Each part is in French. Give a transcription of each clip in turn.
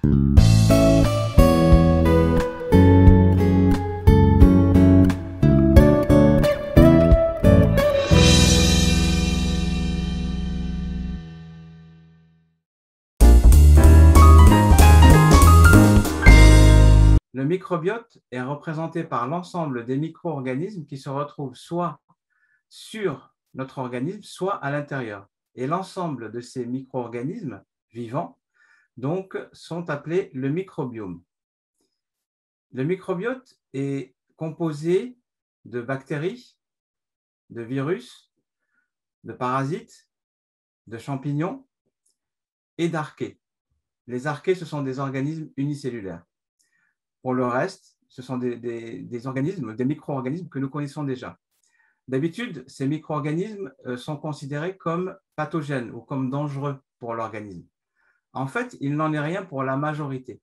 Le microbiote est représenté par l'ensemble des micro-organismes qui se retrouvent soit sur notre organisme, soit à l'intérieur. Et l'ensemble de ces micro-organismes vivants donc, sont appelés le microbiome. Le microbiote est composé de bactéries, de virus, de parasites, de champignons et d'archées. Les archées, ce sont des organismes unicellulaires. Pour le reste, ce sont des organismes, des micro-organismes que nous connaissons déjà. D'habitude, ces micro-organismes sont considérés comme pathogènes ou comme dangereux pour l'organisme. En fait, il n'en est rien pour la majorité.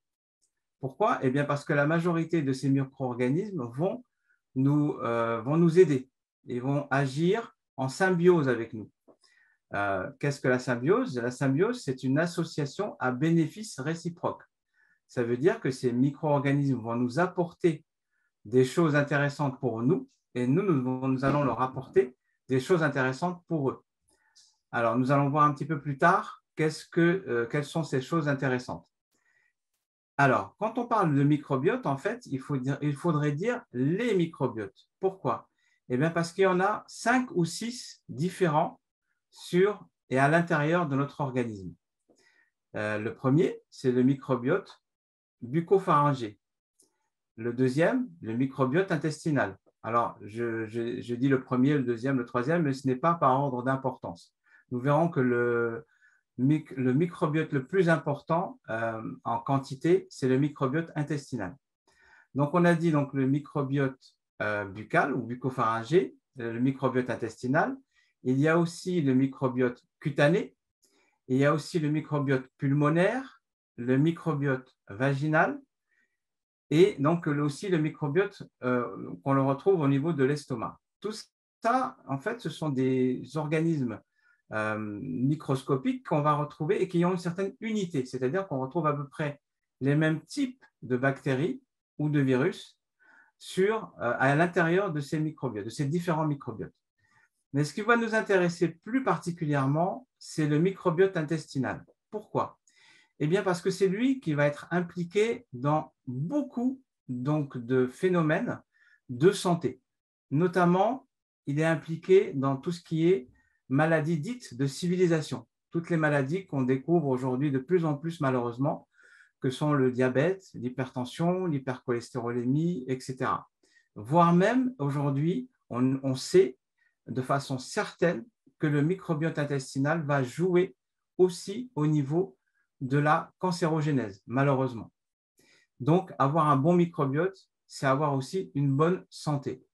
Pourquoi? Eh bien, parce que la majorité de ces micro-organismes vont nous aider et vont agir en symbiose avec nous. Qu'est-ce que la symbiose? La symbiose, c'est une association à bénéfice réciproque. Ça veut dire que ces micro-organismes vont nous apporter des choses intéressantes pour nous et nous allons leur apporter des choses intéressantes pour eux. Alors, nous allons voir un petit peu plus tard quelles sont ces choses intéressantes. Alors, quand on parle de microbiote, en fait, il faudrait dire les microbiotes. Pourquoi? Eh bien, parce qu'il y en a 5 ou 6 différents sur et à l'intérieur de notre organisme. Le premier, c'est le microbiote bucco-pharyngé. Le deuxième, le microbiote intestinal. Alors, je dis le premier, le deuxième, le troisième, mais ce n'est pas par ordre d'importance. Nous verrons que le microbiote le plus important en quantité, c'est le microbiote intestinal. Donc, on a dit donc, le microbiote buccal ou bucco-pharyngé, le microbiote intestinal. Il y a aussi le microbiote cutané. Il y a aussi le microbiote pulmonaire, le microbiote vaginal et donc aussi le microbiote qu'on le retrouve au niveau de l'estomac. Tout ça, en fait, ce sont des organismes microscopiques qu'on va retrouver et qui ont une certaine unité, c'est-à-dire qu'on retrouve à peu près les mêmes types de bactéries ou de virus à l'intérieur de ces microbiotes, de ces différents microbiotes. Mais ce qui va nous intéresser plus particulièrement, c'est le microbiote intestinal. Pourquoi? Eh bien, parce que c'est lui qui va être impliqué dans beaucoup donc, de phénomènes de santé. Notamment, il est impliqué dans tout ce qui est maladies dites de civilisation. Toutes les maladies qu'on découvre aujourd'hui de plus en plus malheureusement, que sont le diabète, l'hypertension, l'hypercholestérolémie, etc. Voire même aujourd'hui, on sait de façon certaine que le microbiote intestinal va jouer aussi au niveau de la cancérogénèse, malheureusement. Donc, avoir un bon microbiote, c'est avoir aussi une bonne santé.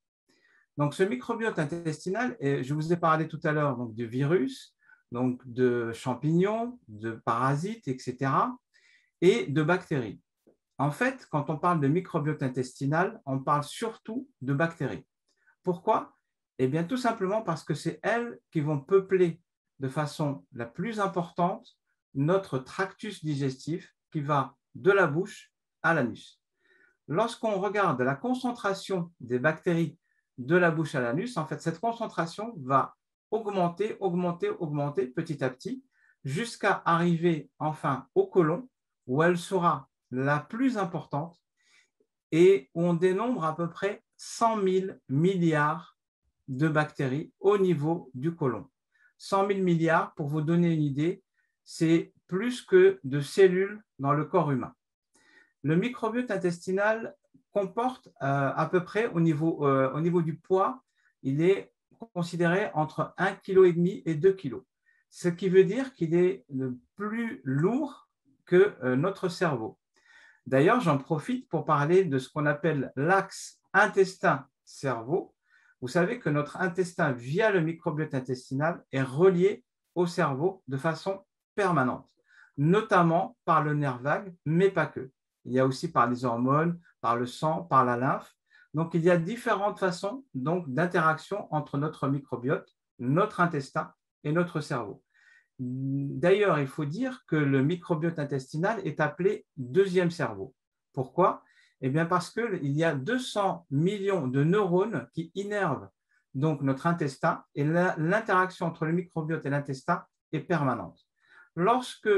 Donc, ce microbiote intestinal, je vous ai parlé tout à l'heure de virus, donc de champignons, de parasites, etc., et de bactéries. En fait, quand on parle de microbiote intestinal, on parle surtout de bactéries. Pourquoi? Eh bien, tout simplement parce que c'est elles qui vont peupler de façon la plus importante notre tractus digestif qui va de la bouche à l'anus. Lorsqu'on regarde la concentration des bactéries de la bouche à l'anus, en fait, cette concentration va augmenter, augmenter, augmenter petit à petit jusqu'à arriver enfin au côlon où elle sera la plus importante et où on dénombre à peu près 100 000 milliards de bactéries au niveau du côlon. 100 000 milliards, pour vous donner une idée, c'est plus que de cellules dans le corps humain. Le microbiote intestinal comporte à peu près au niveau du poids, il est considéré entre 1,5 kg et 2 kg. Ce qui veut dire qu'il est plus lourd que notre cerveau. D'ailleurs, j'en profite pour parler de ce qu'on appelle l'axe intestin-cerveau. Vous savez que notre intestin, via le microbiote intestinal, est relié au cerveau de façon permanente, notamment par le nerf vague, mais pas que. Il y a aussi par les hormones, par le sang, par la lymphe. Donc, il y a différentes façons d'interaction entre notre microbiote, notre intestin et notre cerveau. D'ailleurs, il faut dire que le microbiote intestinal est appelé deuxième cerveau. Pourquoi? Eh bien parce qu'il y a 200 millions de neurones qui innervent donc notre intestin et l'interaction entre le microbiote et l'intestin est permanente. Lorsque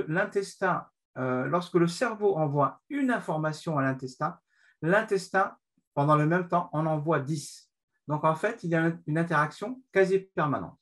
lorsque le cerveau envoie une information à l'intestin, pendant le même temps, en envoie 10. Donc en fait, il y a une interaction quasi permanente.